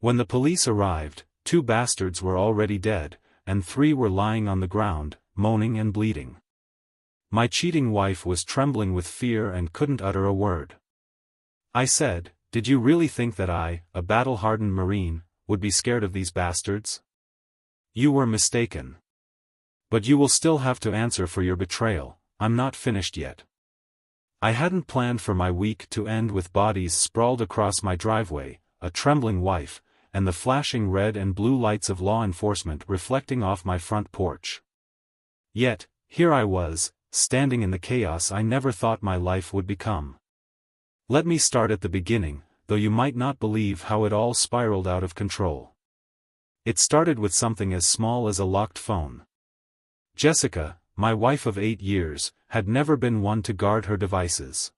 When the police arrived, 2 bastards were already dead, and 3 were lying on the ground, moaning and bleeding. My cheating wife was trembling with fear and couldn't utter a word. I said, "Did you really think that I, a battle-hardened Marine, would be scared of these bastards? You were mistaken. But you will still have to answer for your betrayal. I'm not finished yet." I hadn't planned for my week to end with bodies sprawled across my driveway, a trembling wife, and the flashing red and blue lights of law enforcement reflecting off my front porch. Yet, here I was, standing in the chaos I never thought my life would become. Let me start at the beginning, though you might not believe how it all spiraled out of control. It started with something as small as a locked phone. Jessica, my wife of 8 years, had never been one to guard her devices.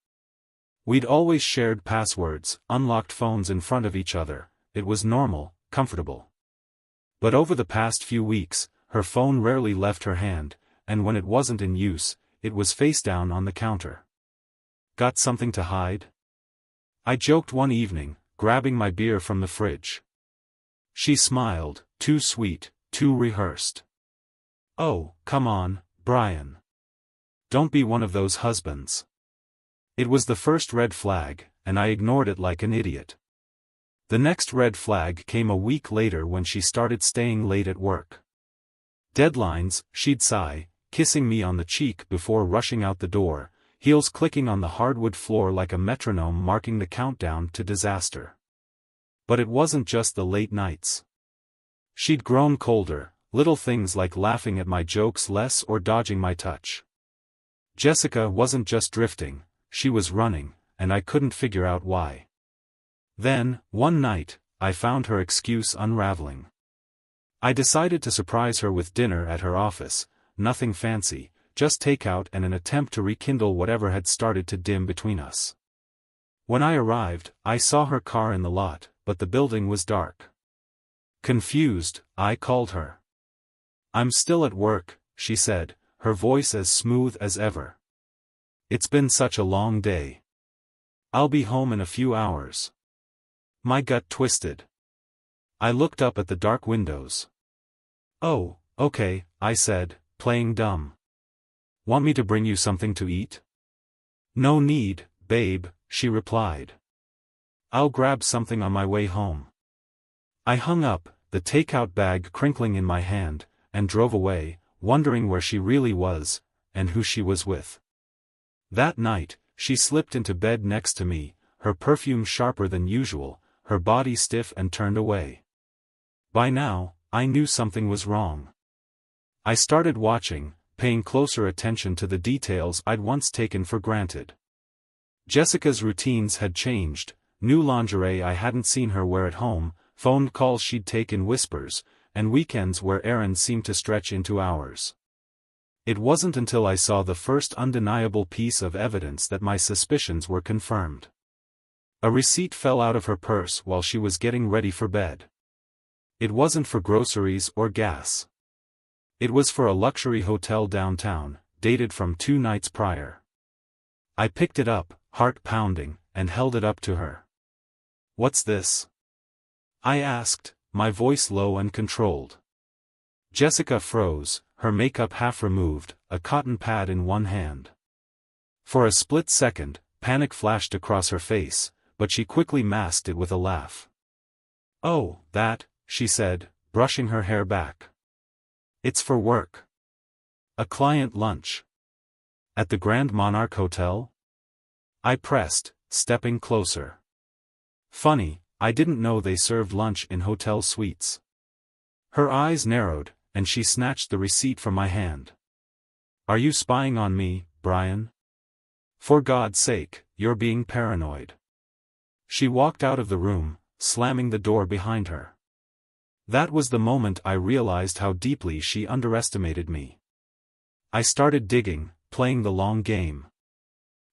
We'd always shared passwords, unlocked phones in front of each other. It was normal, comfortable. But over the past few weeks, her phone rarely left her hand, and when it wasn't in use, it was face down on the counter. Got something to hide? I joked one evening, grabbing my beer from the fridge. She smiled, too sweet, too rehearsed. "Oh, come on, Brian. Don't be one of those husbands." It was the first red flag, and I ignored it like an idiot. The next red flag came a week later when she started staying late at work. Deadlines, she'd sigh, kissing me on the cheek before rushing out the door, heels clicking on the hardwood floor like a metronome marking the countdown to disaster. But it wasn't just the late nights. She'd grown colder, little things like laughing at my jokes less or dodging my touch. Jessica wasn't just drifting, she was running, and I couldn't figure out why. Then, one night, I found her excuse unraveling. I decided to surprise her with dinner at her office, nothing fancy, just takeout and an attempt to rekindle whatever had started to dim between us. When I arrived, I saw her car in the lot, but the building was dark. Confused, I called her. "I'm still at work," she said, her voice as smooth as ever. "It's been such a long day. I'll be home in a few hours." My gut twisted. I looked up at the dark windows. "Oh, okay," I said, playing dumb. "Want me to bring you something to eat?" "No need, babe," she replied. "I'll grab something on my way home." I hung up, the takeout bag crinkling in my hand, and drove away, wondering where she really was, and who she was with. That night, she slipped into bed next to me, her perfume sharper than usual, her body stiff and turned away. By now, I knew something was wrong. I started watching, paying closer attention to the details I'd once taken for granted. Jessica's routines had changed, new lingerie I hadn't seen her wear at home, phone calls she'd take in whispers, and weekends where errands seemed to stretch into hours. It wasn't until I saw the first undeniable piece of evidence that my suspicions were confirmed. A receipt fell out of her purse while she was getting ready for bed. It wasn't for groceries or gas. It was for a luxury hotel downtown, dated from 2 nights prior. I picked it up, heart pounding, and held it up to her. "What's this?" I asked, my voice low and controlled. Jessica froze, her makeup half removed, a cotton pad in one hand. For a split second, panic flashed across her face, but she quickly masked it with a laugh. "Oh, that," she said, brushing her hair back. "It's for work. A client lunch. At the Grand Monarch Hotel?" I pressed, stepping closer. "Funny, I didn't know they served lunch in hotel suites." Her eyes narrowed, and she snatched the receipt from my hand. "Are you spying on me, Brian? For God's sake, you're being paranoid." She walked out of the room, slamming the door behind her. That was the moment I realized how deeply she underestimated me. I started digging, playing the long game.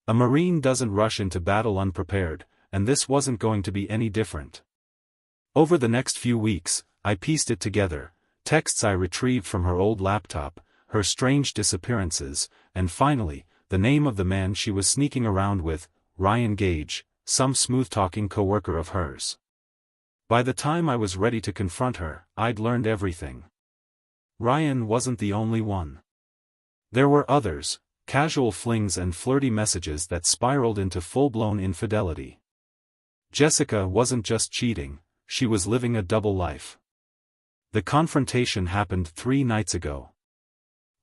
A Marine doesn't rush into battle unprepared, and this wasn't going to be any different. Over the next few weeks, I pieced it together, texts I retrieved from her old laptop, her strange disappearances, and finally, the name of the man she was sneaking around with, Ryan Gage, some smooth-talking coworker of hers. By the time I was ready to confront her, I'd learned everything. Ryan wasn't the only one. There were others, casual flings and flirty messages that spiraled into full-blown infidelity. Jessica wasn't just cheating, she was living a double life. The confrontation happened 3 nights ago.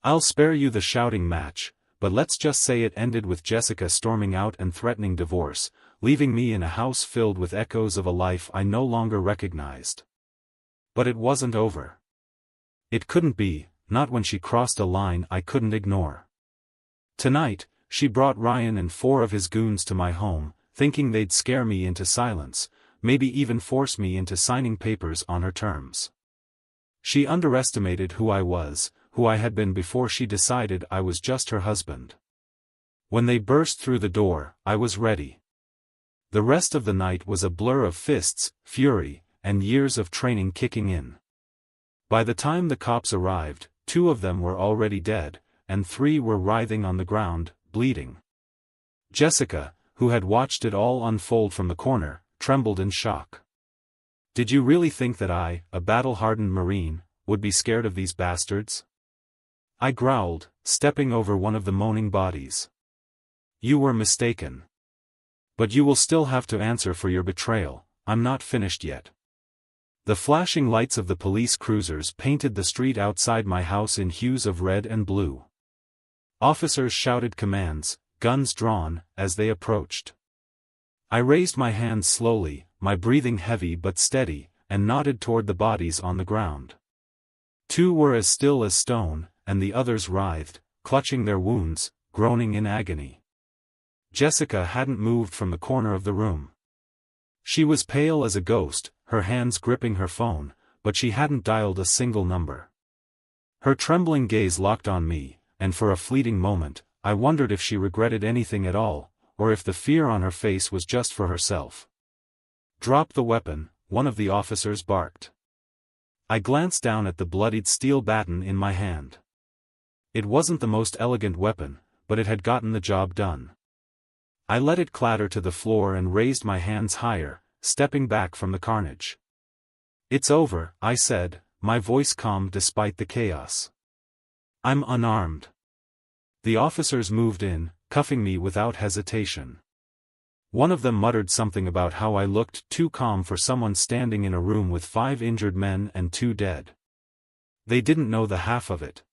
I'll spare you the shouting match, but let's just say it ended with Jessica storming out and threatening divorce, leaving me in a house filled with echoes of a life I no longer recognized. But it wasn't over. It couldn't be, not when she crossed a line I couldn't ignore. Tonight, she brought Ryan and 4 of his goons to my home, thinking they'd scare me into silence, maybe even force me into signing papers on her terms. She underestimated who I was, who I had been before she decided I was just her husband. When they burst through the door, I was ready. The rest of the night was a blur of fists, fury, and years of training kicking in. By the time the cops arrived, 2 of them were already dead, and 3 were writhing on the ground, bleeding. Jessica, who had watched it all unfold from the corner, trembled in shock. Did you really think that I, a battle-hardened Marine, would be scared of these bastards? I growled, stepping over one of the moaning bodies. You were mistaken. But you will still have to answer for your betrayal, I'm not finished yet. The flashing lights of the police cruisers painted the street outside my house in hues of red and blue. Officers shouted commands, guns drawn, as they approached. I raised my hands slowly, my breathing heavy but steady, and nodded toward the bodies on the ground. 2 were as still as stone, and the others writhed, clutching their wounds, groaning in agony. Jessica hadn't moved from the corner of the room. She was pale as a ghost, her hands gripping her phone, but she hadn't dialed a single number. Her trembling gaze locked on me, and for a fleeting moment, I wondered if she regretted anything at all, or if the fear on her face was just for herself. Drop the weapon, one of the officers barked. I glanced down at the bloodied steel baton in my hand. It wasn't the most elegant weapon, but it had gotten the job done. I let it clatter to the floor and raised my hands higher, stepping back from the carnage. It's over, I said, my voice calm despite the chaos. I'm unarmed. The officers moved in, cuffing me without hesitation. One of them muttered something about how I looked too calm for someone standing in a room with 5 injured men and 2 dead. They didn't know the half of it.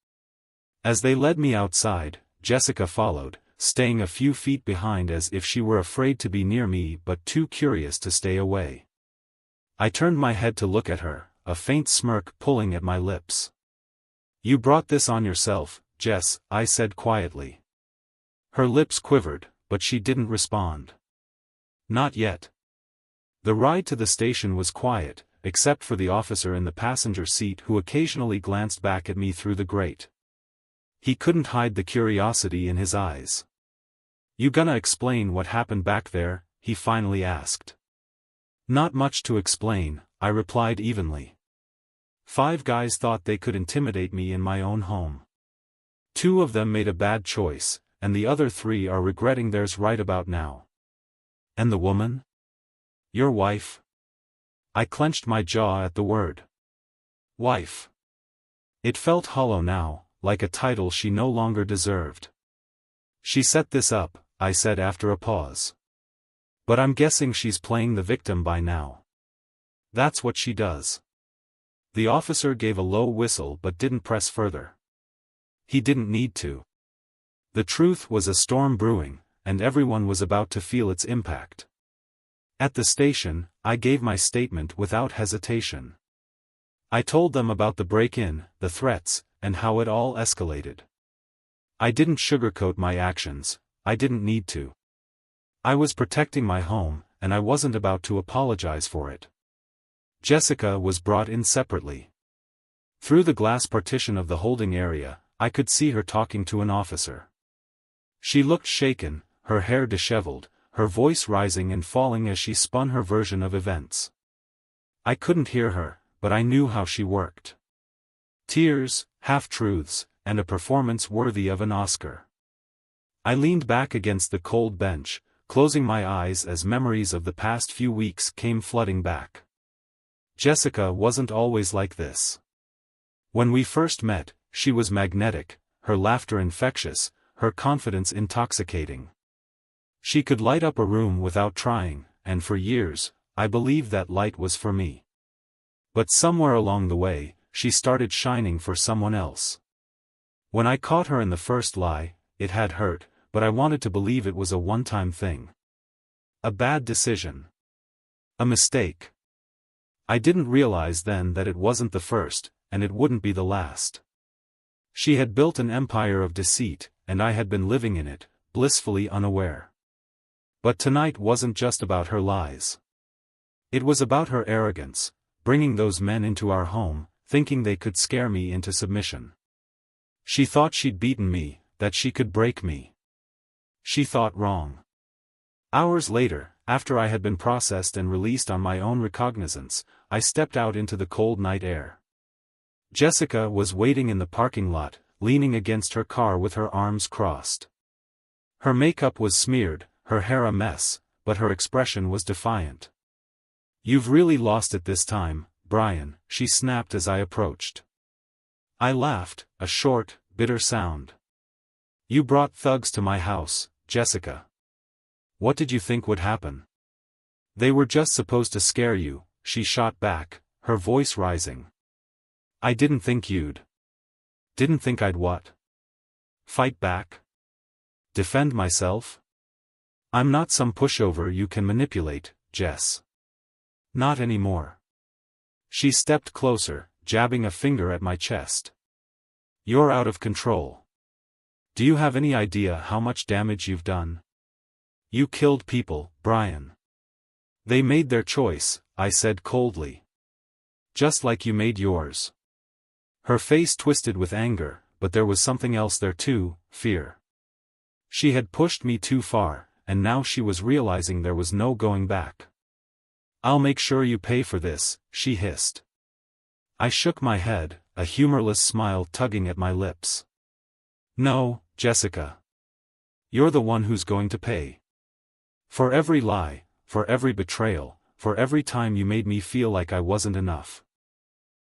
As they led me outside, Jessica followed, staying a few feet behind as if she were afraid to be near me but too curious to stay away. I turned my head to look at her, a faint smirk pulling at my lips. You brought this on yourself, Jess, I said quietly. Her lips quivered, but she didn't respond. Not yet. The ride to the station was quiet, except for the officer in the passenger seat who occasionally glanced back at me through the grate. He couldn't hide the curiosity in his eyes. You gonna explain what happened back there? He finally asked. Not much to explain, I replied evenly. 5 guys thought they could intimidate me in my own home. 2 of them made a bad choice, and the other 3 are regretting theirs right about now. And the woman? Your wife? I clenched my jaw at the word. Wife. It felt hollow now, like a title she no longer deserved. She set this up, I said after a pause. But I'm guessing she's playing the victim by now. That's what she does. The officer gave a low whistle but didn't press further. He didn't need to. The truth was a storm brewing, and everyone was about to feel its impact. At the station, I gave my statement without hesitation. I told them about the break-in, the threats, and how it all escalated. I didn't sugarcoat my actions, I didn't need to. I was protecting my home, and I wasn't about to apologize for it. Jessica was brought in separately. Through the glass partition of the holding area, I could see her talking to an officer. She looked shaken, her hair disheveled, her voice rising and falling as she spun her version of events. I couldn't hear her, but I knew how she worked. Tears, half-truths, and a performance worthy of an Oscar. I leaned back against the cold bench, closing my eyes as memories of the past few weeks came flooding back. Jessica wasn't always like this. When we first met, she was magnetic, her laughter infectious, her confidence intoxicating. She could light up a room without trying, and for years, I believed that light was for me. But somewhere along the way, she started shining for someone else. When I caught her in the first lie, it had hurt, but I wanted to believe it was a one-time thing. A bad decision. A mistake. I didn't realize then that it wasn't the first, and it wouldn't be the last. She had built an empire of deceit, and I had been living in it, blissfully unaware. But tonight wasn't just about her lies. It was about her arrogance, bringing those men into our home, thinking they could scare me into submission. She thought she'd beaten me, that she could break me. She thought wrong. Hours later, after I had been processed and released on my own recognizance, I stepped out into the cold night air. Jessica was waiting in the parking lot, leaning against her car with her arms crossed. Her makeup was smeared, her hair a mess, but her expression was defiant. "You've really lost it this time, Brian," she snapped as I approached. I laughed, a short, bitter sound. "You brought thugs to my house, Jessica. What did you think would happen?" "They were just supposed to scare you," she shot back, her voice rising. "I didn't think you'd." "Didn't think I'd what?" "Fight back? Defend myself? I'm not some pushover you can manipulate, Jess. Not anymore." She stepped closer, jabbing a finger at my chest. "You're out of control. Do you have any idea how much damage you've done? You killed people, Brian." "They made their choice," I said coldly. "Just like you made yours." Her face twisted with anger, but there was something else there too, fear. She had pushed me too far, and now she was realizing there was no going back. "I'll make sure you pay for this," she hissed. I shook my head, a humorless smile tugging at my lips. "No, Jessica. You're the one who's going to pay. For every lie, for every betrayal, for every time you made me feel like I wasn't enough."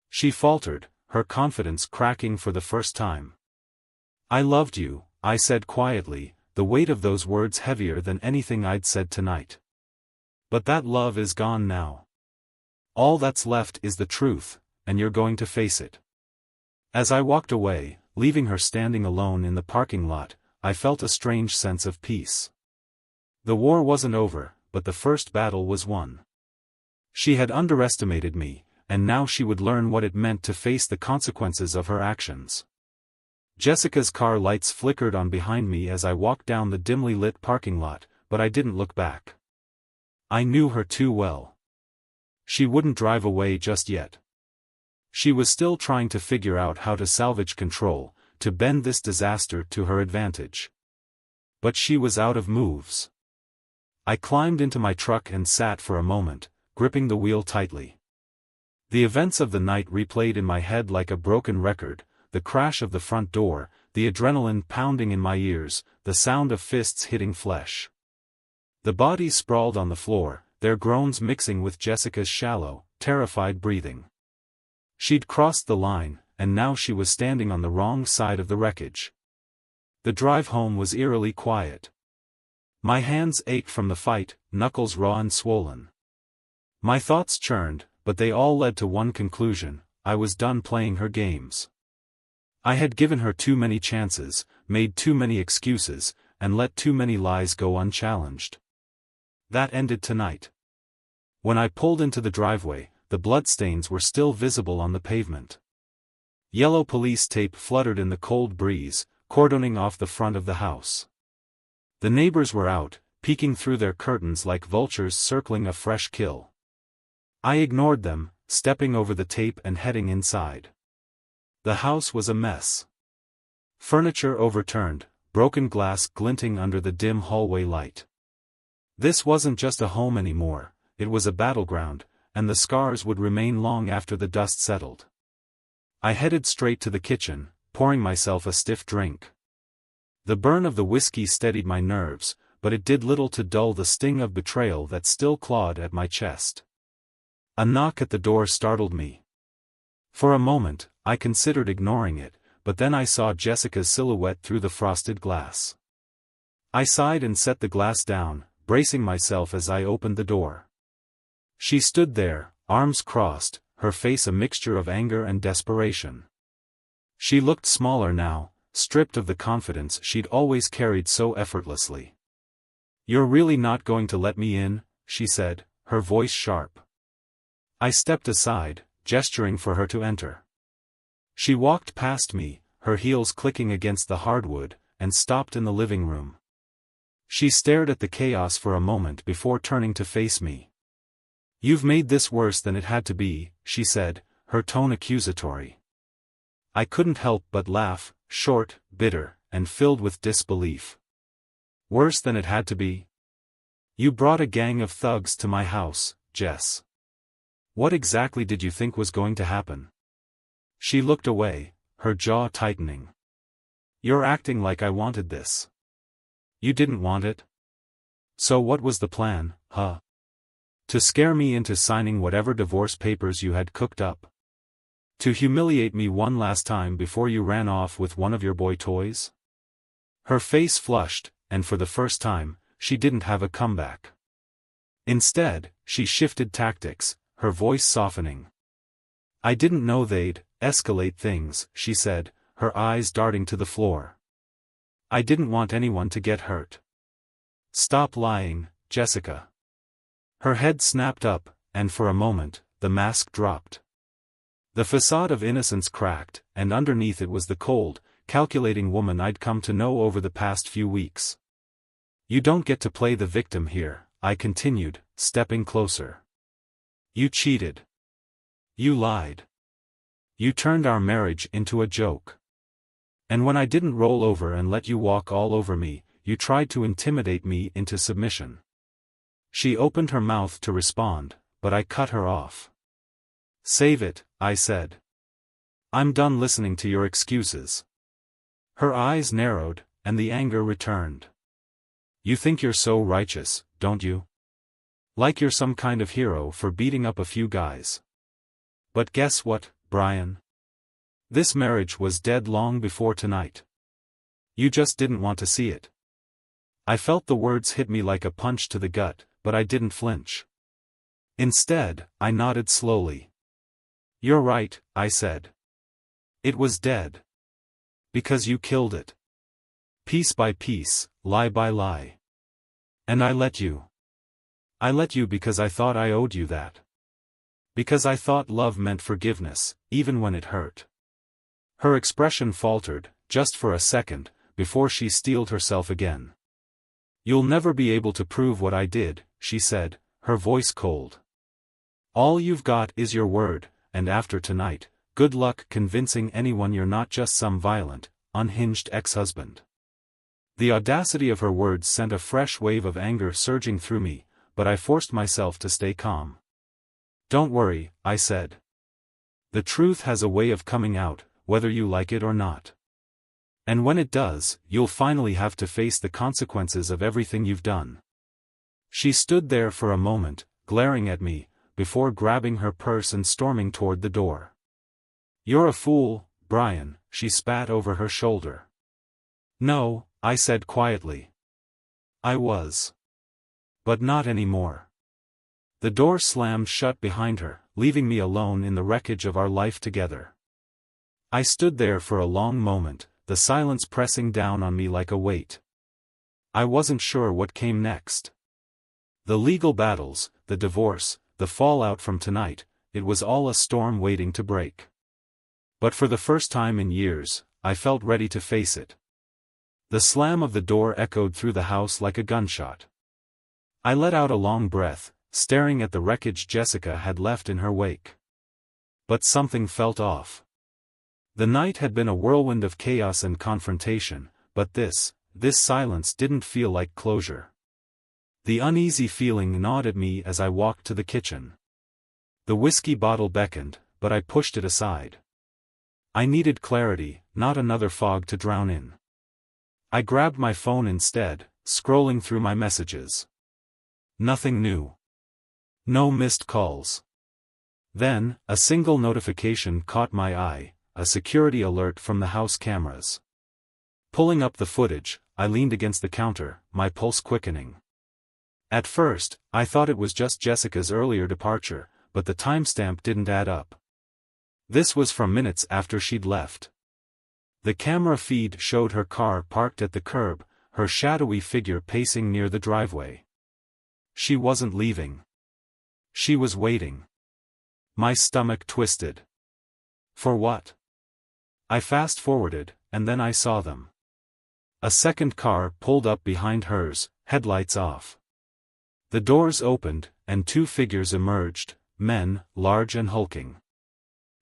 She faltered, her confidence cracking for the first time. "I loved you," I said quietly, the weight of those words heavier than anything I'd said tonight. "But that love is gone now. All that's left is the truth, and you're going to face it." As I walked away, leaving her standing alone in the parking lot, I felt a strange sense of peace. The war wasn't over, but the first battle was won. She had underestimated me, and now she would learn what it meant to face the consequences of her actions. Jessica's car lights flickered on behind me as I walked down the dimly lit parking lot, but I didn't look back. I knew her too well. She wouldn't drive away just yet. She was still trying to figure out how to salvage control, to bend this disaster to her advantage. But she was out of moves. I climbed into my truck and sat for a moment, gripping the wheel tightly. The events of the night replayed in my head like a broken record, the crash of the front door, the adrenaline pounding in my ears, the sound of fists hitting flesh. The bodies sprawled on the floor, their groans mixing with Jessica's shallow, terrified breathing. She'd crossed the line, and now she was standing on the wrong side of the wreckage. The drive home was eerily quiet. My hands ached from the fight, knuckles raw and swollen. My thoughts churned, but they all led to one conclusion: I was done playing her games. I had given her too many chances, made too many excuses, and let too many lies go unchallenged. That ended tonight. When I pulled into the driveway, the bloodstains were still visible on the pavement. Yellow police tape fluttered in the cold breeze, cordoning off the front of the house. The neighbors were out, peeking through their curtains like vultures circling a fresh kill. I ignored them, stepping over the tape and heading inside. The house was a mess. Furniture overturned, broken glass glinting under the dim hallway light. This wasn't just a home anymore, it was a battleground, and the scars would remain long after the dust settled. I headed straight to the kitchen, pouring myself a stiff drink. The burn of the whiskey steadied my nerves, but it did little to dull the sting of betrayal that still clawed at my chest. A knock at the door startled me. For a moment, I considered ignoring it, but then I saw Jessica's silhouette through the frosted glass. I sighed and set the glass down, bracing myself as I opened the door. She stood there, arms crossed, her face a mixture of anger and desperation. She looked smaller now, stripped of the confidence she'd always carried so effortlessly. "You're really not going to let me in?" she said, her voice sharp. I stepped aside, gesturing for her to enter. She walked past me, her heels clicking against the hardwood, and stopped in the living room. She stared at the chaos for a moment before turning to face me. "You've made this worse than it had to be," she said, her tone accusatory. I couldn't help but laugh, short, bitter, and filled with disbelief. "Worse than it had to be? You brought a gang of thugs to my house, Jess. What exactly did you think was going to happen?" She looked away, her jaw tightening. "You're acting like I wanted this. You didn't want it? So what was the plan, huh? To scare me into signing whatever divorce papers you had cooked up? To humiliate me one last time before you ran off with one of your boy toys?" Her face flushed, and for the first time, she didn't have a comeback. Instead, she shifted tactics, her voice softening. "I didn't know they'd escalate things," she said, her eyes darting to the floor. "I didn't want anyone to get hurt." "Stop lying, Jessica." Her head snapped up, and for a moment, the mask dropped. The facade of innocence cracked, and underneath it was the cold, calculating woman I'd come to know over the past few weeks. "You don't get to play the victim here," I continued, stepping closer. "You cheated. You lied. You turned our marriage into a joke. And when I didn't roll over and let you walk all over me, you tried to intimidate me into submission." She opened her mouth to respond, but I cut her off. "Save it," I said. "I'm done listening to your excuses." Her eyes narrowed, and the anger returned. "You think you're so righteous, don't you? Like you're some kind of hero for beating up a few guys. But guess what, Brian? This marriage was dead long before tonight. You just didn't want to see it." I felt the words hit me like a punch to the gut, but I didn't flinch. Instead, I nodded slowly. "You're right," I said. "It was dead. Because you killed it. Piece by piece, lie by lie. And I let you. I let you because I thought I owed you that. Because I thought love meant forgiveness, even when it hurt." Her expression faltered, just for a second, before she steeled herself again. "You'll never be able to prove what I did," she said, her voice cold. "All you've got is your word, and after tonight, good luck convincing anyone you're not just some violent, unhinged ex-husband." The audacity of her words sent a fresh wave of anger surging through me, but I forced myself to stay calm. "Don't worry," I said. "The truth has a way of coming out, whether you like it or not. And when it does, you'll finally have to face the consequences of everything you've done." She stood there for a moment, glaring at me, before grabbing her purse and storming toward the door. "You're a fool, Brian," she spat over her shoulder. "No," I said quietly. "I was. But not anymore." The door slammed shut behind her, leaving me alone in the wreckage of our life together. I stood there for a long moment, the silence pressing down on me like a weight. I wasn't sure what came next. The legal battles, the divorce, the fallout from tonight, it was all a storm waiting to break. But for the first time in years, I felt ready to face it. The slam of the door echoed through the house like a gunshot. I let out a long breath, staring at the wreckage Jessica had left in her wake. But something felt off. The night had been a whirlwind of chaos and confrontation, but this silence didn't feel like closure. The uneasy feeling gnawed at me as I walked to the kitchen. The whiskey bottle beckoned, but I pushed it aside. I needed clarity, not another fog to drown in. I grabbed my phone instead, scrolling through my messages. Nothing new. No missed calls. Then, a single notification caught my eye, a security alert from the house cameras. Pulling up the footage, I leaned against the counter, my pulse quickening. At first, I thought it was just Jessica's earlier departure, but the timestamp didn't add up. This was from minutes after she'd left. The camera feed showed her car parked at the curb, her shadowy figure pacing near the driveway. She wasn't leaving. She was waiting. My stomach twisted. For what? I fast-forwarded, and then I saw them. A second car pulled up behind hers, headlights off. The doors opened, and two figures emerged, men, large and hulking.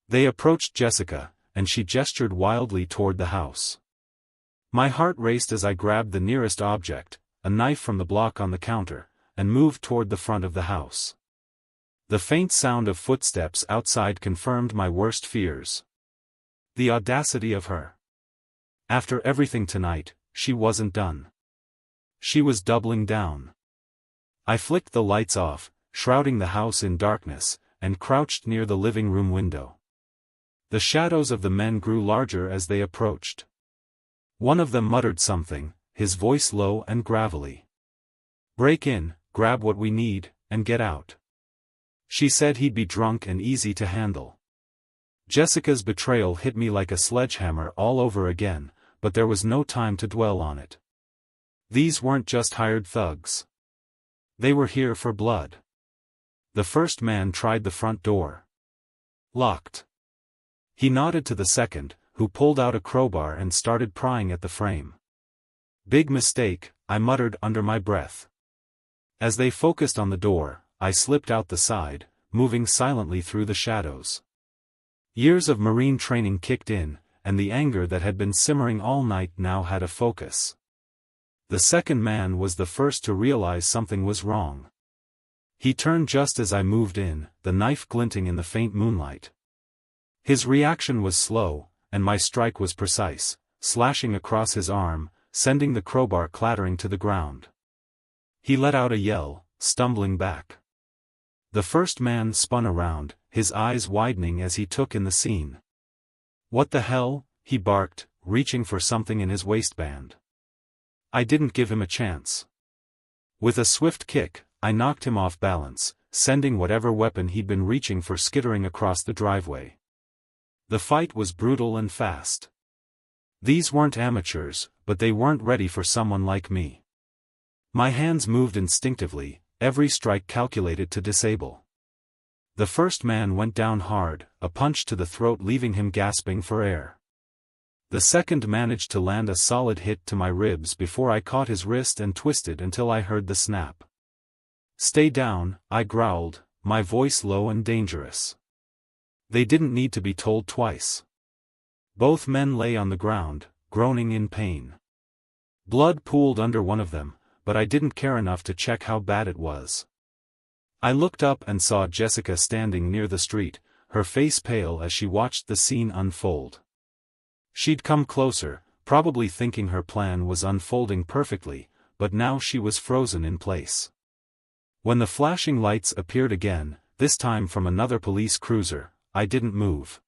They approached Jessica, and she gestured wildly toward the house. My heart raced as I grabbed the nearest object, a knife from the block on the counter, and moved toward the front of the house. The faint sound of footsteps outside confirmed my worst fears. The audacity of her. After everything tonight, she wasn't done. She was doubling down. I flicked the lights off, shrouding the house in darkness, and crouched near the living room window. The shadows of the men grew larger as they approached. One of them muttered something, his voice low and gravelly. "Break in, grab what we need, and get out." She said he'd be drunk and easy to handle. Jessica's betrayal hit me like a sledgehammer all over again, but there was no time to dwell on it. These weren't just hired thugs. They were here for blood. The first man tried the front door. Locked. He nodded to the second, who pulled out a crowbar and started prying at the frame. "Big mistake," I muttered under my breath. As they focused on the door, I slipped out the side, moving silently through the shadows. Years of Marine training kicked in, and the anger that had been simmering all night now had a focus. The second man was the first to realize something was wrong. He turned just as I moved in, the knife glinting in the faint moonlight. His reaction was slow, and my strike was precise, slashing across his arm, sending the crowbar clattering to the ground. He let out a yell, stumbling back. The first man spun around, his eyes widening as he took in the scene. "What the hell?" he barked, reaching for something in his waistband. I didn't give him a chance. With a swift kick, I knocked him off balance, sending whatever weapon he'd been reaching for skittering across the driveway. The fight was brutal and fast. These weren't amateurs, but they weren't ready for someone like me. My hands moved instinctively, every strike calculated to disable. The first man went down hard, a punch to the throat leaving him gasping for air. The second managed to land a solid hit to my ribs before I caught his wrist and twisted until I heard the snap. "Stay down," I growled, my voice low and dangerous. They didn't need to be told twice. Both men lay on the ground, groaning in pain. Blood pooled under one of them, but I didn't care enough to check how bad it was. I looked up and saw Jessica standing near the street, her face pale as she watched the scene unfold. She'd come closer, probably thinking her plan was unfolding perfectly, but now she was frozen in place. When the flashing lights appeared again, this time from another police cruiser, I didn't move.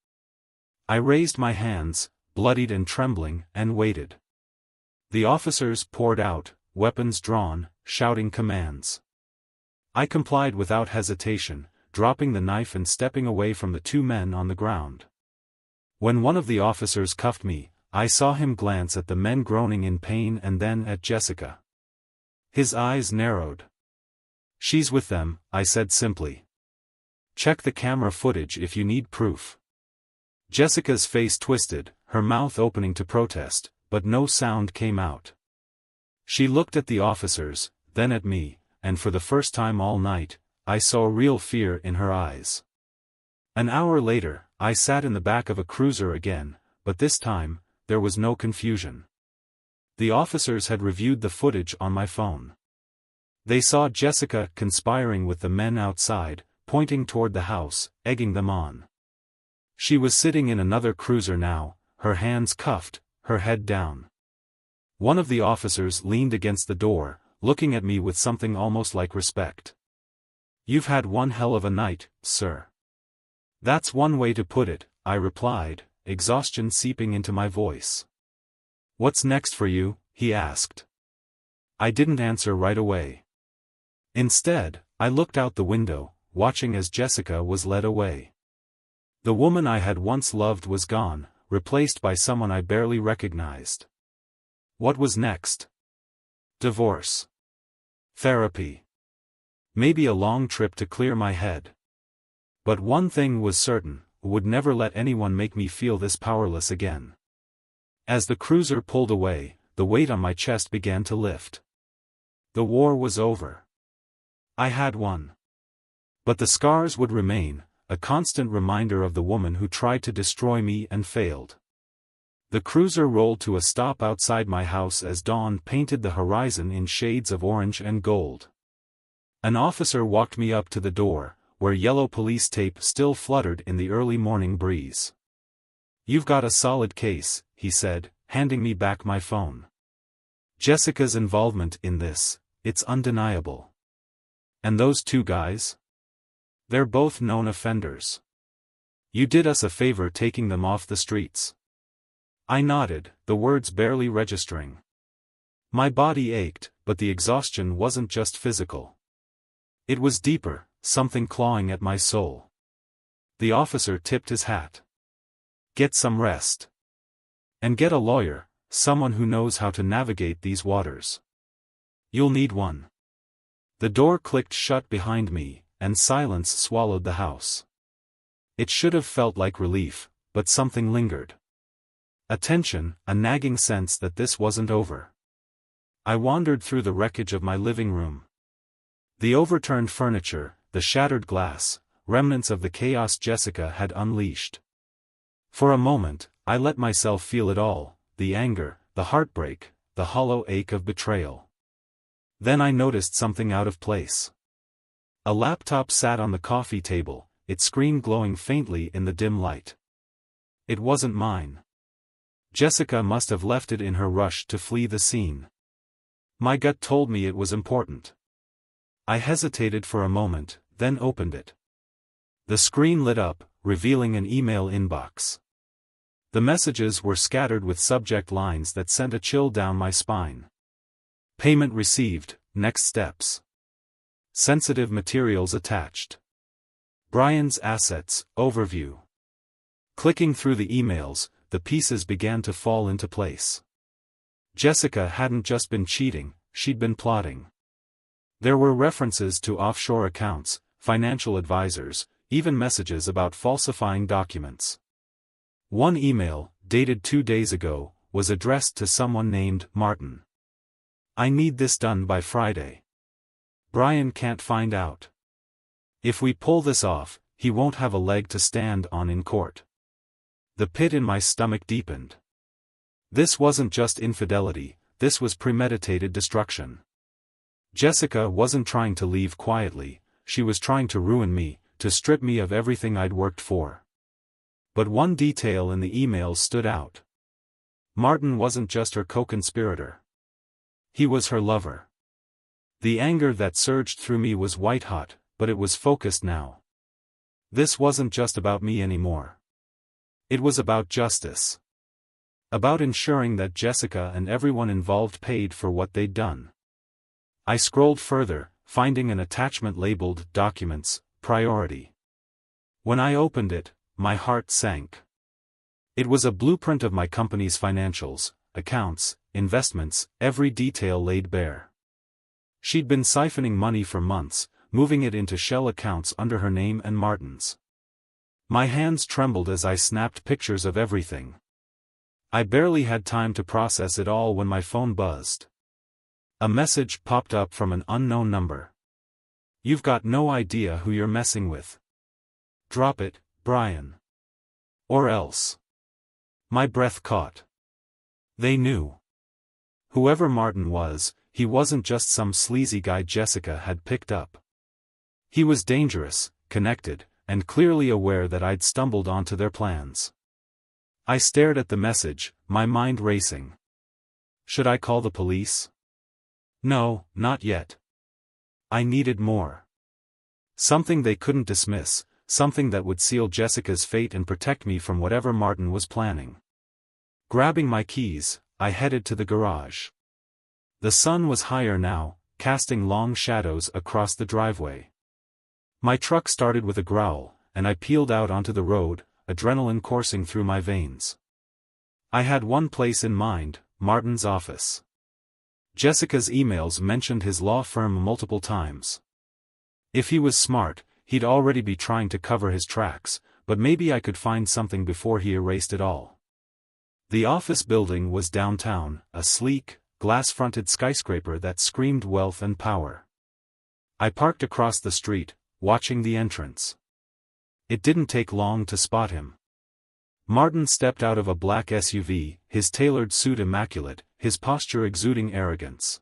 I raised my hands, bloodied and trembling, and waited. The officers poured out, weapons drawn, shouting commands. I complied without hesitation, dropping the knife and stepping away from the two men on the ground. When one of the officers cuffed me, I saw him glance at the men groaning in pain and then at Jessica. His eyes narrowed. "She's with them," I said simply. "Check the camera footage if you need proof." Jessica's face twisted, her mouth opening to protest, but no sound came out. She looked at the officers, then at me, and for the first time all night, I saw real fear in her eyes. An hour later, I sat in the back of a cruiser again, but this time, there was no confusion. The officers had reviewed the footage on my phone. They saw Jessica conspiring with the men outside, pointing toward the house, egging them on. She was sitting in another cruiser now, her hands cuffed, her head down. One of the officers leaned against the door, looking at me with something almost like respect. "You've had one hell of a night, sir." That's one way to put it, I replied, exhaustion seeping into my voice. What's next for you? He asked. I didn't answer right away. Instead, I looked out the window, watching as Jessica was led away. The woman I had once loved was gone, replaced by someone I barely recognized. What was next? Divorce. Therapy. Maybe a long trip to clear my head. But one thing was certain, would never let anyone make me feel this powerless again. As the cruiser pulled away, the weight on my chest began to lift. The war was over. I had won. But the scars would remain, a constant reminder of the woman who tried to destroy me and failed. The cruiser rolled to a stop outside my house as dawn painted the horizon in shades of orange and gold. An officer walked me up to the door, where yellow police tape still fluttered in the early morning breeze. You've got a solid case, he said, handing me back my phone. Jessica's involvement in this, it's undeniable. And those two guys? They're both known offenders. You did us a favor taking them off the streets. I nodded, the words barely registering. My body ached, but the exhaustion wasn't just physical. It was deeper, something clawing at my soul. The officer tipped his hat. Get some rest. And get a lawyer, someone who knows how to navigate these waters. You'll need one. The door clicked shut behind me, and silence swallowed the house. It should have felt like relief, but something lingered. A tension, a nagging sense that this wasn't over. I wandered through the wreckage of my living room. The overturned furniture, the shattered glass, remnants of the chaos Jessica had unleashed. For a moment, I let myself feel it all, the anger, the heartbreak, the hollow ache of betrayal. Then I noticed something out of place. A laptop sat on the coffee table, its screen glowing faintly in the dim light. It wasn't mine. Jessica must have left it in her rush to flee the scene. My gut told me it was important. I hesitated for a moment, then opened it. The screen lit up, revealing an email inbox. The messages were scattered with subject lines that sent a chill down my spine. Payment received, next steps. Sensitive materials attached. Brian's assets, overview. Clicking through the emails, the pieces began to fall into place. Jessica hadn't just been cheating, she'd been plotting. There were references to offshore accounts, financial advisors, even messages about falsifying documents. One email, dated 2 days ago, was addressed to someone named Martin. I need this done by Friday. Brian can't find out. If we pull this off, he won't have a leg to stand on in court. The pit in my stomach deepened. This wasn't just infidelity, this was premeditated destruction. Jessica wasn't trying to leave quietly, she was trying to ruin me, to strip me of everything I'd worked for. But one detail in the emails stood out. Martin wasn't just her co-conspirator. He was her lover. The anger that surged through me was white-hot, but it was focused now. This wasn't just about me anymore. It was about justice. About ensuring that Jessica and everyone involved paid for what they'd done. I scrolled further, finding an attachment labeled Documents, Priority. When I opened it, my heart sank. It was a blueprint of my company's financials, accounts, investments, every detail laid bare. She'd been siphoning money for months, moving it into shell accounts under her name and Martin's. My hands trembled as I snapped pictures of everything. I barely had time to process it all when my phone buzzed. A message popped up from an unknown number. You've got no idea who you're messing with. Drop it, Brian. Or else. My breath caught. They knew. Whoever Martin was, he wasn't just some sleazy guy Jessica had picked up. He was dangerous, connected, and clearly aware that I'd stumbled onto their plans. I stared at the message, my mind racing. Should I call the police? No, not yet. I needed more. Something they couldn't dismiss, something that would seal Jessica's fate and protect me from whatever Martin was planning. Grabbing my keys, I headed to the garage. The sun was higher now, casting long shadows across the driveway. My truck started with a growl, and I peeled out onto the road, adrenaline coursing through my veins. I had one place in mind, Martin's office. Jessica's emails mentioned his law firm multiple times. If he was smart, he'd already be trying to cover his tracks, but maybe I could find something before he erased it all. The office building was downtown, a sleek, glass-fronted skyscraper that screamed wealth and power. I parked across the street, watching the entrance. It didn't take long to spot him. Martin stepped out of a black SUV, his tailored suit immaculate, his posture exuding arrogance.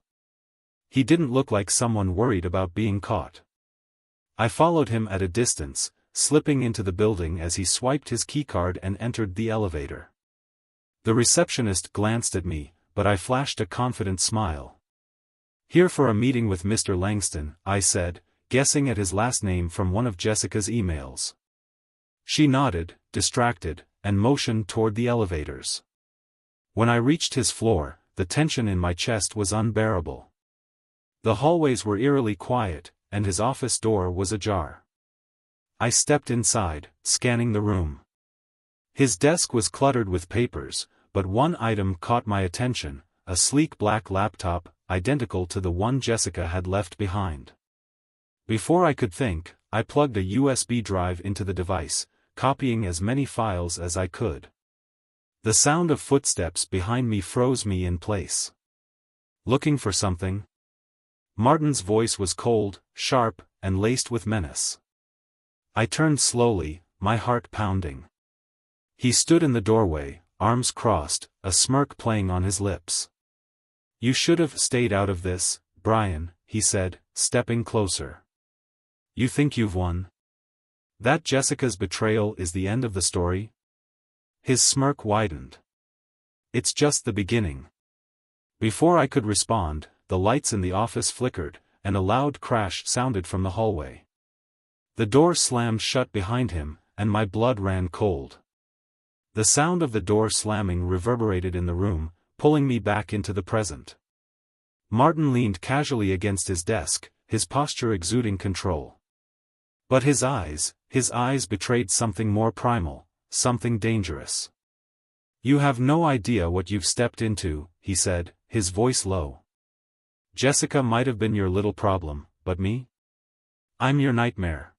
He didn't look like someone worried about being caught. I followed him at a distance, slipping into the building as he swiped his keycard and entered the elevator. The receptionist glanced at me, but I flashed a confident smile. "Here for a meeting with Mr. Langston," I said, guessing at his last name from one of Jessica's emails. She nodded, distracted, and motioned toward the elevators. When I reached his floor, the tension in my chest was unbearable. The hallways were eerily quiet, and his office door was ajar. I stepped inside, scanning the room. His desk was cluttered with papers, but one item caught my attention, a sleek black laptop, identical to the one Jessica had left behind. Before I could think, I plugged a USB drive into the device, copying as many files as I could. The sound of footsteps behind me froze me in place. "Looking for something?" Martin's voice was cold, sharp, and laced with menace. I turned slowly, my heart pounding. He stood in the doorway, arms crossed, a smirk playing on his lips. "You should have stayed out of this, Brian," he said, stepping closer. "You think you've won? That Jessica's betrayal is the end of the story?" His smirk widened. "It's just the beginning." Before I could respond, the lights in the office flickered, and a loud crash sounded from the hallway. The door slammed shut behind him, and my blood ran cold. The sound of the door slamming reverberated in the room, pulling me back into the present. Martin leaned casually against his desk, his posture exuding control. But his eyes betrayed something more primal, something dangerous. "You have no idea what you've stepped into," he said, his voice low. "Jessica might have been your little problem, but me? I'm your nightmare."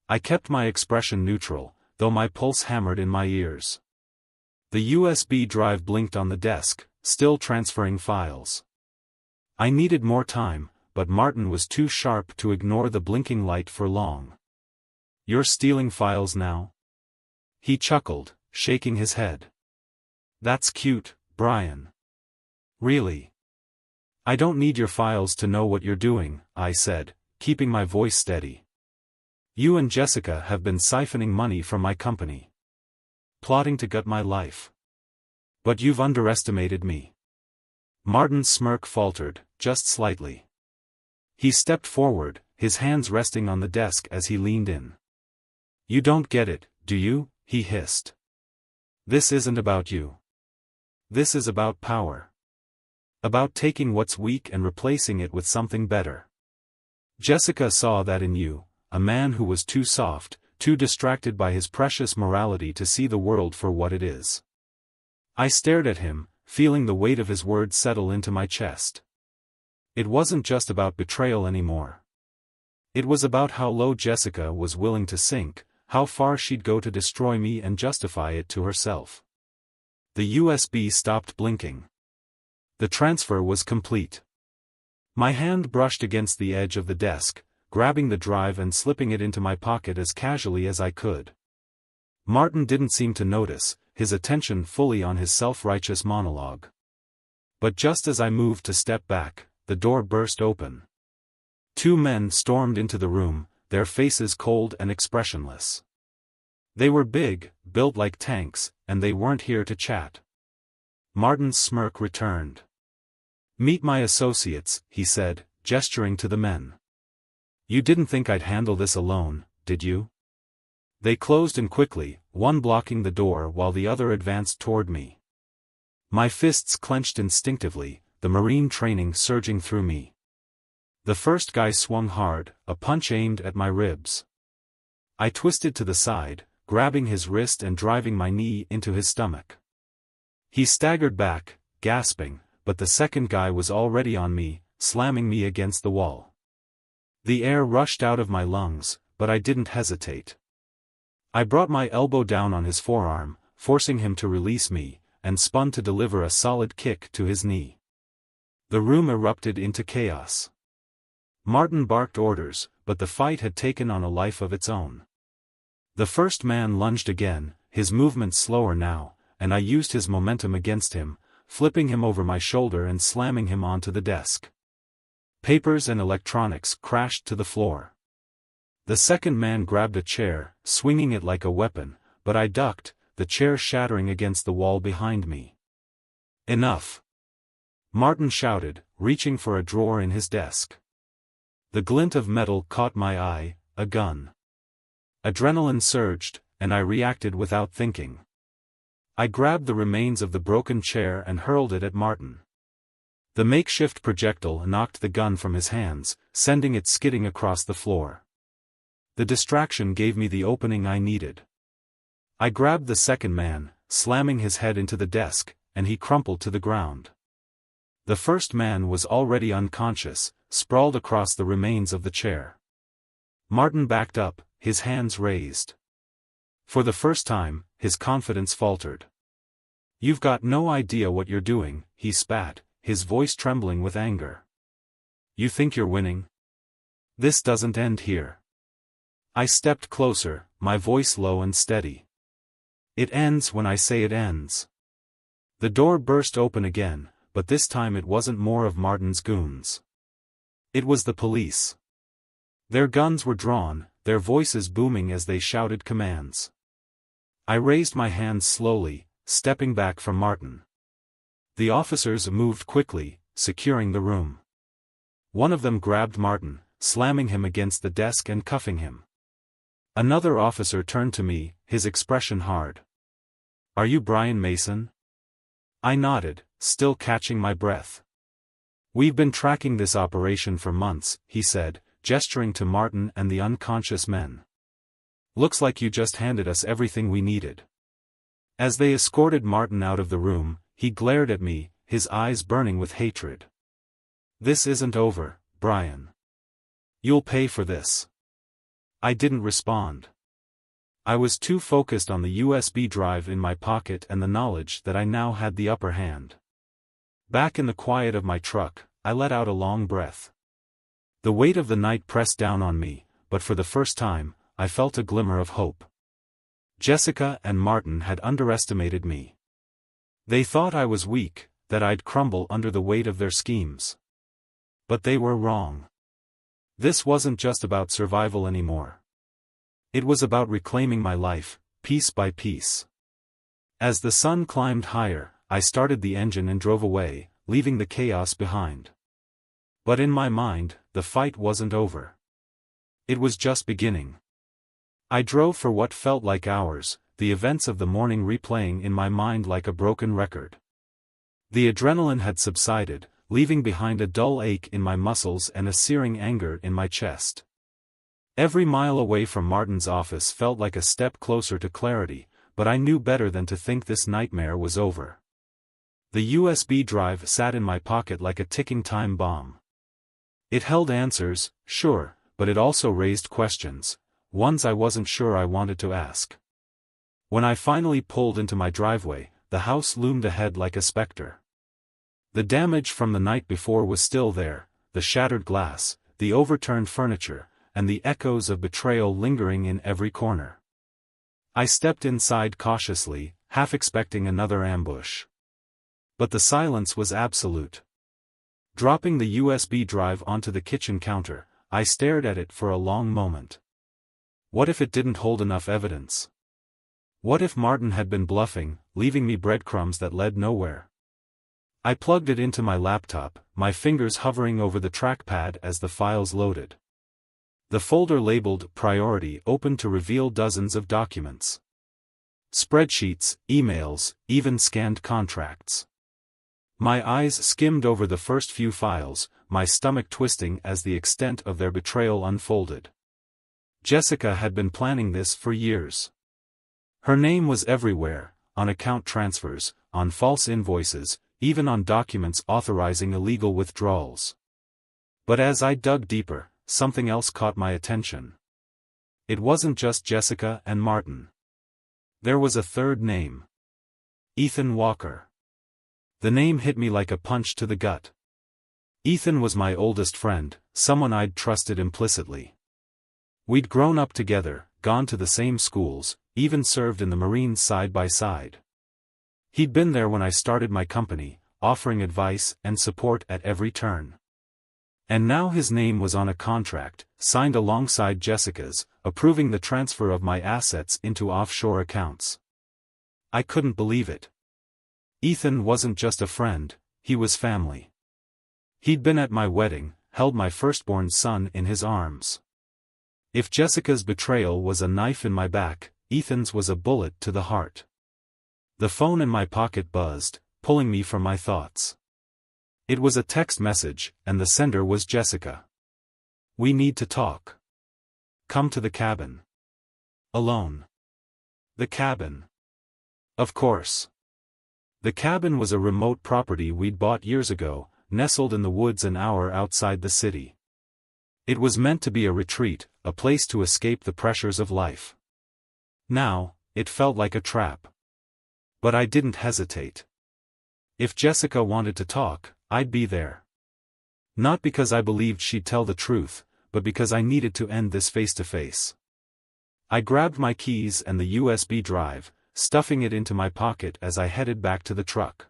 I kept my expression neutral, though my pulse hammered in my ears. The USB drive blinked on the desk, still transferring files. I needed more time, but Martin was too sharp to ignore the blinking light for long. "You're stealing files now?" He chuckled, shaking his head. "That's cute, Brian." "Really? I don't need your files to know what you're doing," I said, keeping my voice steady. "You and Jessica have been siphoning money from my company. Plotting to gut my life. But you've underestimated me." Martin's smirk faltered, just slightly. He stepped forward, his hands resting on the desk as he leaned in. "You don't get it, do you?" he hissed. "This isn't about you. This is about power. About taking what's weak and replacing it with something better. Jessica saw that in you, a man who was too soft, too distracted by his precious morality to see the world for what it is." I stared at him, feeling the weight of his words settle into my chest. It wasn't just about betrayal anymore. It was about how low Jessica was willing to sink, how far she'd go to destroy me and justify it to herself. The USB stopped blinking. The transfer was complete. My hand brushed against the edge of the desk, grabbing the drive and slipping it into my pocket as casually as I could. Martin didn't seem to notice, his attention fully on his self-righteous monologue. But just as I moved to step back, the door burst open. Two men stormed into the room, their faces cold and expressionless. They were big, built like tanks, and they weren't here to chat. Martin's smirk returned. "Meet my associates," he said, gesturing to the men. "You didn't think I'd handle this alone, did you? They closed in quickly, one blocking the door while the other advanced toward me. My fists clenched instinctively, the Marine training surging through me. The first guy swung hard, a punch aimed at my ribs. I twisted to the side, grabbing his wrist and driving my knee into his stomach. He staggered back, gasping, but the second guy was already on me, slamming me against the wall. The air rushed out of my lungs, but I didn't hesitate. I brought my elbow down on his forearm, forcing him to release me, and spun to deliver a solid kick to his knee. The room erupted into chaos. Martin barked orders, but the fight had taken on a life of its own. The first man lunged again, his movements slower now, and I used his momentum against him, flipping him over my shoulder and slamming him onto the desk. Papers and electronics crashed to the floor. The second man grabbed a chair, swinging it like a weapon, but I ducked, the chair shattering against the wall behind me. "Enough!" Martin shouted, reaching for a drawer in his desk. The glint of metal caught my eye, a gun. Adrenaline surged, and I reacted without thinking. I grabbed the remains of the broken chair and hurled it at Martin. The makeshift projectile knocked the gun from his hands, sending it skidding across the floor. The distraction gave me the opening I needed. I grabbed the second man, slamming his head into the desk, and he crumpled to the ground. The first man was already unconscious, sprawled across the remains of the chair. Martin backed up, his hands raised. For the first time, his confidence faltered. "You've got no idea what you're doing," he spat, his voice trembling with anger. "You think you're winning? This doesn't end here." I stepped closer, my voice low and steady. "It ends when I say it ends." The door burst open again, but this time it wasn't more of Martin's goons. It was the police. Their guns were drawn, their voices booming as they shouted commands. I raised my hands slowly, stepping back from Martin. The officers moved quickly, securing the room. One of them grabbed Martin, slamming him against the desk and cuffing him. Another officer turned to me, his expression hard. "Are you Brian Mason?" I nodded, still catching my breath. "We've been tracking this operation for months," he said, gesturing to Martin and the unconscious men. "Looks like you just handed us everything we needed." As they escorted Martin out of the room, he glared at me, his eyes burning with hatred. "This isn't over, Brian. You'll pay for this." I didn't respond. I was too focused on the USB drive in my pocket and the knowledge that I now had the upper hand. Back in the quiet of my truck, I let out a long breath. The weight of the night pressed down on me, but for the first time, I felt a glimmer of hope. Jessica and Martin had underestimated me. They thought I was weak, that I'd crumble under the weight of their schemes. But they were wrong. This wasn't just about survival anymore. It was about reclaiming my life, piece by piece. As the sun climbed higher, I started the engine and drove away, leaving the chaos behind. But in my mind, the fight wasn't over. It was just beginning. I drove for what felt like hours, the events of the morning replaying in my mind like a broken record. The adrenaline had subsided, leaving behind a dull ache in my muscles and a searing anger in my chest. Every mile away from Martin's office felt like a step closer to clarity, but I knew better than to think this nightmare was over. The USB drive sat in my pocket like a ticking time bomb. It held answers, sure, but it also raised questions, ones I wasn't sure I wanted to ask. When I finally pulled into my driveway, the house loomed ahead like a specter. The damage from the night before was still there, the shattered glass, the overturned furniture, and the echoes of betrayal lingering in every corner. I stepped inside cautiously, half expecting another ambush. But the silence was absolute. Dropping the USB drive onto the kitchen counter, I stared at it for a long moment. What if it didn't hold enough evidence? What if Martin had been bluffing, leaving me breadcrumbs that led nowhere? I plugged it into my laptop, my fingers hovering over the trackpad as the files loaded. The folder labeled Priority opened to reveal dozens of documents. Spreadsheets, emails, even scanned contracts. My eyes skimmed over the first few files, my stomach twisting as the extent of their betrayal unfolded. Jessica had been planning this for years. Her name was everywhere, on account transfers, on false invoices, even on documents authorizing illegal withdrawals. But as I dug deeper, something else caught my attention. It wasn't just Jessica and Martin. There was a third name. Ethan Walker. The name hit me like a punch to the gut. Ethan was my oldest friend, someone I'd trusted implicitly. We'd grown up together, gone to the same schools, even served in the Marines side by side. He'd been there when I started my company, offering advice and support at every turn. And now his name was on a contract, signed alongside Jessica's, approving the transfer of my assets into offshore accounts. I couldn't believe it. Ethan wasn't just a friend, he was family. He'd been at my wedding, held my firstborn son in his arms. If Jessica's betrayal was a knife in my back, Ethan's was a bullet to the heart. The phone in my pocket buzzed, pulling me from my thoughts. It was a text message, and the sender was Jessica. "We need to talk. Come to the cabin." Alone. The cabin. Of course. The cabin was a remote property we'd bought years ago, nestled in the woods an hour outside the city. It was meant to be a retreat, a place to escape the pressures of life. Now, it felt like a trap. But I didn't hesitate. If Jessica wanted to talk, I'd be there. Not because I believed she'd tell the truth, but because I needed to end this face-to-face. I grabbed my keys and the USB drive, stuffing it into my pocket as I headed back to the truck.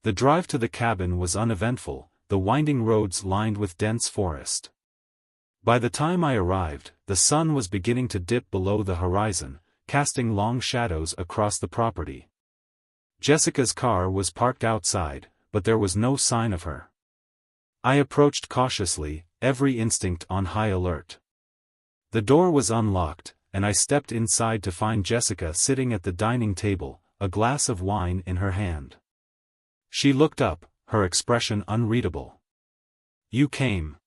The drive to the cabin was uneventful, the winding roads lined with dense forest. By the time I arrived, the sun was beginning to dip below the horizon, casting long shadows across the property. Jessica's car was parked outside, but there was no sign of her. I approached cautiously, every instinct on high alert. The door was unlocked, and I stepped inside to find Jessica sitting at the dining table, a glass of wine in her hand. She looked up, her expression unreadable. "You came."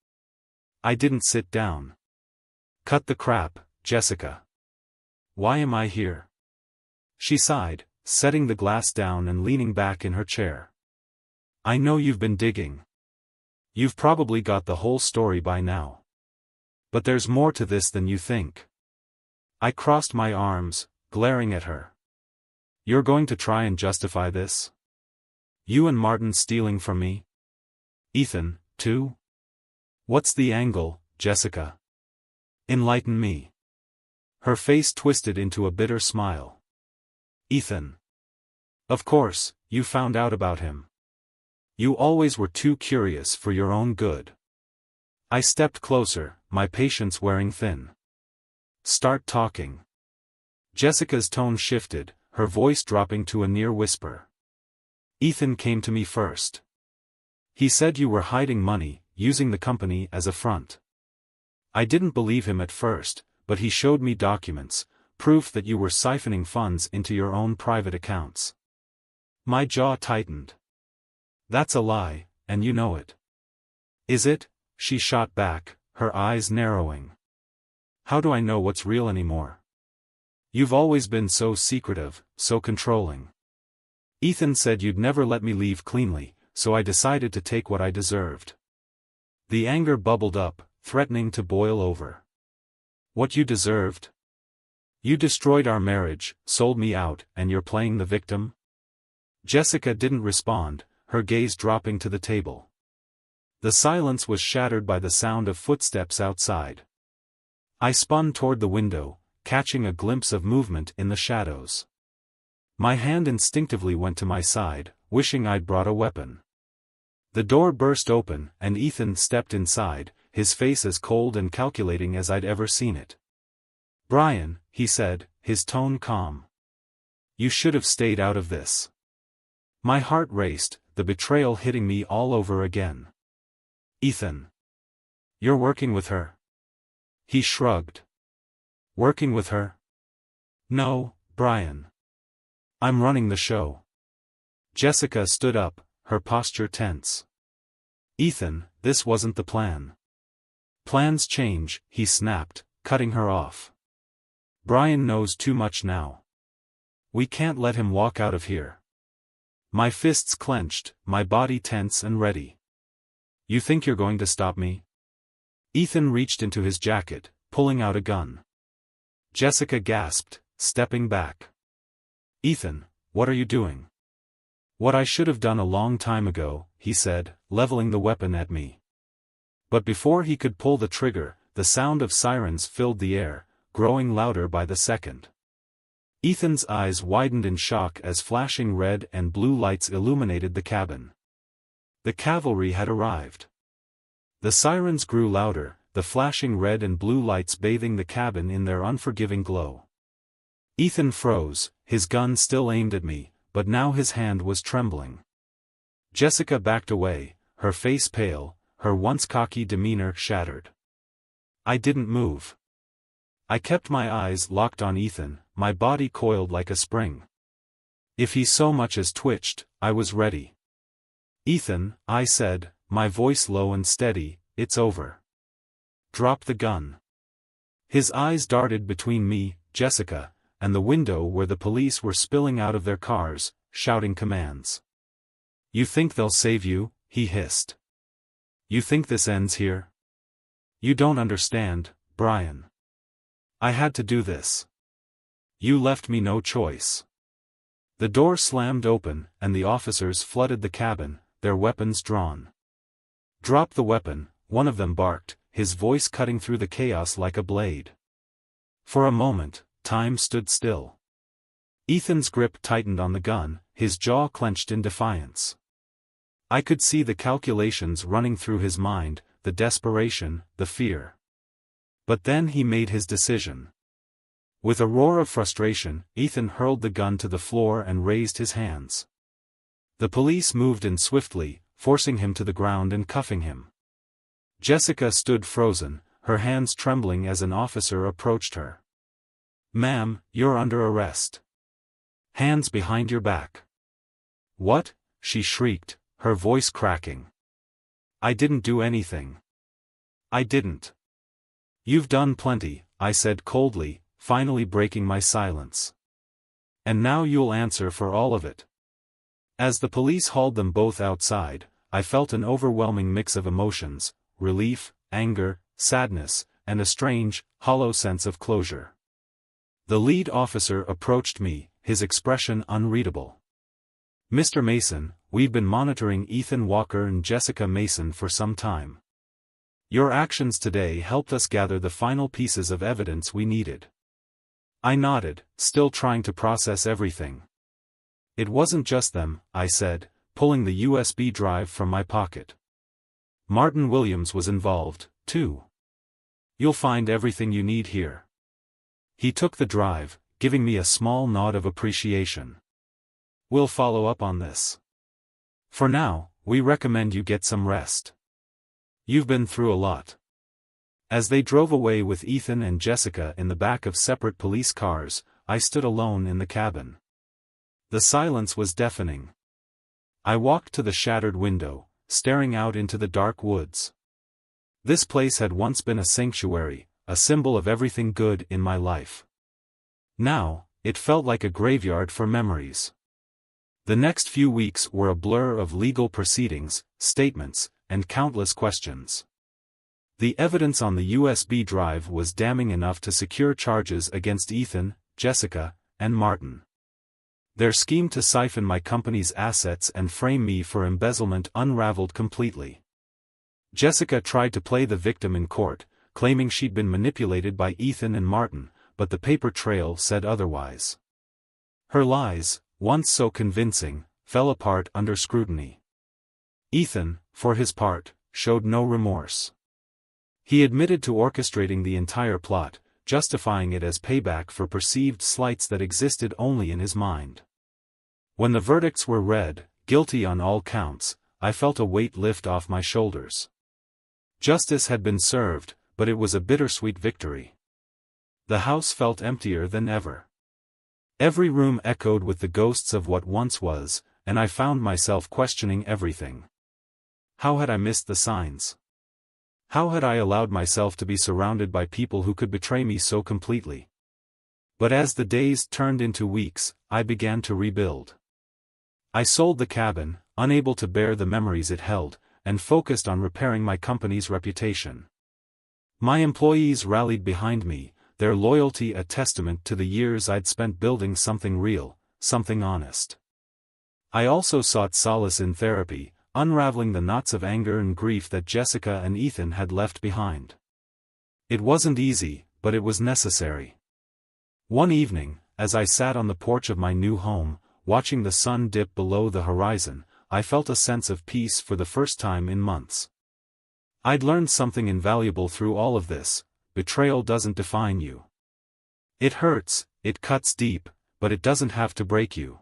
I didn't sit down. "Cut the crap, Jessica. Why am I here?" She sighed, setting the glass down and leaning back in her chair. "I know you've been digging. You've probably got the whole story by now. But there's more to this than you think." I crossed my arms, glaring at her. "You're going to try and justify this? You and Martin stealing from me? Ethan, too? What's the angle, Jessica? Enlighten me." Her face twisted into a bitter smile. "Ethan. Of course, you found out about him. You always were too curious for your own good." I stepped closer, my patience wearing thin. "Start talking." Jessica's tone shifted, her voice dropping to a near whisper. "Ethan came to me first. He said you were hiding money, using the company as a front. I didn't believe him at first, but he showed me documents, proof that you were siphoning funds into your own private accounts." My jaw tightened. "That's a lie, and you know it." "Is it?" she shot back, her eyes narrowing. "How do I know what's real anymore? You've always been so secretive, so controlling. Ethan said you'd never let me leave cleanly, so I decided to take what I deserved." The anger bubbled up, threatening to boil over. "What you deserved? You destroyed our marriage, sold me out, and you're playing the victim?" Jessica didn't respond, her gaze dropping to the table. The silence was shattered by the sound of footsteps outside. I spun toward the window, catching a glimpse of movement in the shadows. My hand instinctively went to my side, wishing I'd brought a weapon. The door burst open, and Ethan stepped inside, his face as cold and calculating as I'd ever seen it. "Brian," he said, his tone calm. "You should have stayed out of this." My heart raced, the betrayal hitting me all over again. "Ethan. You're working with her?" He shrugged. Working with her? No, Brian. I'm running the show. Jessica stood up, her posture tense. Ethan, this wasn't the plan. Plans change, he snapped, cutting her off. Brian knows too much now. We can't let him walk out of here. My fists clenched, my body tense and ready. You think you're going to stop me? Ethan reached into his jacket, pulling out a gun. Jessica gasped, stepping back. Ethan, what are you doing? What I should have done a long time ago, he said, leveling the weapon at me. But before he could pull the trigger, the sound of sirens filled the air, growing louder by the second. Ethan's eyes widened in shock as flashing red and blue lights illuminated the cabin. The cavalry had arrived. The sirens grew louder, the flashing red and blue lights bathing the cabin in their unforgiving glow. Ethan froze, his gun still aimed at me, but now his hand was trembling. Jessica backed away, her face pale, her once cocky demeanor shattered. I didn't move. I kept my eyes locked on Ethan, my body coiled like a spring. If he so much as twitched, I was ready. Ethan, I said, my voice low and steady, it's over. Drop the gun. His eyes darted between me, Jessica, and the window where the police were spilling out of their cars, shouting commands. You think they'll save you? He hissed. You think this ends here? You don't understand, Brian. I had to do this. You left me no choice. The door slammed open, and the officers flooded the cabin, their weapons drawn. Drop the weapon, one of them barked, his voice cutting through the chaos like a blade. For a moment, time stood still. Ethan's grip tightened on the gun, his jaw clenched in defiance. I could see the calculations running through his mind, the desperation, the fear. But then he made his decision. With a roar of frustration, Ethan hurled the gun to the floor and raised his hands. The police moved in swiftly, forcing him to the ground and cuffing him. Jessica stood frozen, her hands trembling as an officer approached her. Ma'am, you're under arrest. Hands behind your back. What? She shrieked, her voice cracking. I didn't do anything. I didn't. You've done plenty, I said coldly, finally breaking my silence. And now you'll answer for all of it. As the police hauled them both outside, I felt an overwhelming mix of emotions, relief, anger, sadness, and a strange, hollow sense of closure. The lead officer approached me, his expression unreadable. Mr. Mason, we've been monitoring Ethan Walker and Jessica Mason for some time. Your actions today helped us gather the final pieces of evidence we needed. I nodded, still trying to process everything. It wasn't just them, I said, pulling the USB drive from my pocket. Martin Williams was involved, too. You'll find everything you need here. He took the drive, giving me a small nod of appreciation. We'll follow up on this. For now, we recommend you get some rest. You've been through a lot. As they drove away with Ethan and Jessica in the back of separate police cars, I stood alone in the cabin. The silence was deafening. I walked to the shattered window, staring out into the dark woods. This place had once been a sanctuary, a symbol of everything good in my life. Now, it felt like a graveyard for memories. The next few weeks were a blur of legal proceedings, statements, and countless questions. The evidence on the USB drive was damning enough to secure charges against Ethan, Jessica, and Martin. Their scheme to siphon my company's assets and frame me for embezzlement unraveled completely. Jessica tried to play the victim in court, claiming she'd been manipulated by Ethan and Martin, but the paper trail said otherwise. Her lies, once so convincing, fell apart under scrutiny. Ethan, for his part, showed no remorse. He admitted to orchestrating the entire plot, justifying it as payback for perceived slights that existed only in his mind. When the verdicts were read, guilty on all counts, I felt a weight lift off my shoulders. Justice had been served, but it was a bittersweet victory. The house felt emptier than ever. Every room echoed with the ghosts of what once was, and I found myself questioning everything. How had I missed the signs? How had I allowed myself to be surrounded by people who could betray me so completely? But as the days turned into weeks, I began to rebuild. I sold the cabin, unable to bear the memories it held, and focused on repairing my company's reputation. My employees rallied behind me, their loyalty a testament to the years I'd spent building something real, something honest. I also sought solace in therapy, unraveling the knots of anger and grief that Jessica and Ethan had left behind. It wasn't easy, but it was necessary. One evening, as I sat on the porch of my new home, watching the sun dip below the horizon, I felt a sense of peace for the first time in months. I'd learned something invaluable through all of this: betrayal doesn't define you. It hurts, it cuts deep, but it doesn't have to break you.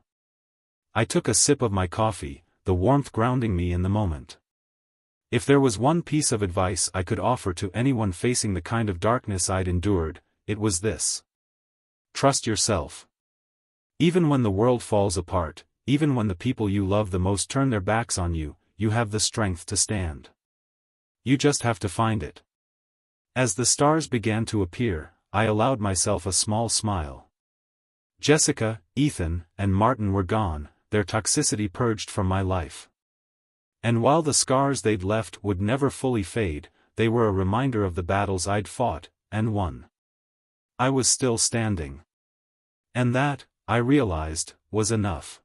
I took a sip of my coffee, the warmth grounding me in the moment. If there was one piece of advice I could offer to anyone facing the kind of darkness I'd endured, it was this: trust yourself. Even when the world falls apart, even when the people you love the most turn their backs on you, you have the strength to stand. You just have to find it. As the stars began to appear, I allowed myself a small smile. Jessica, Ethan, and Martin were gone, their toxicity purged from my life. And while the scars they'd left would never fully fade, they were a reminder of the battles I'd fought, and won. I was still standing. And that, I realized, was enough.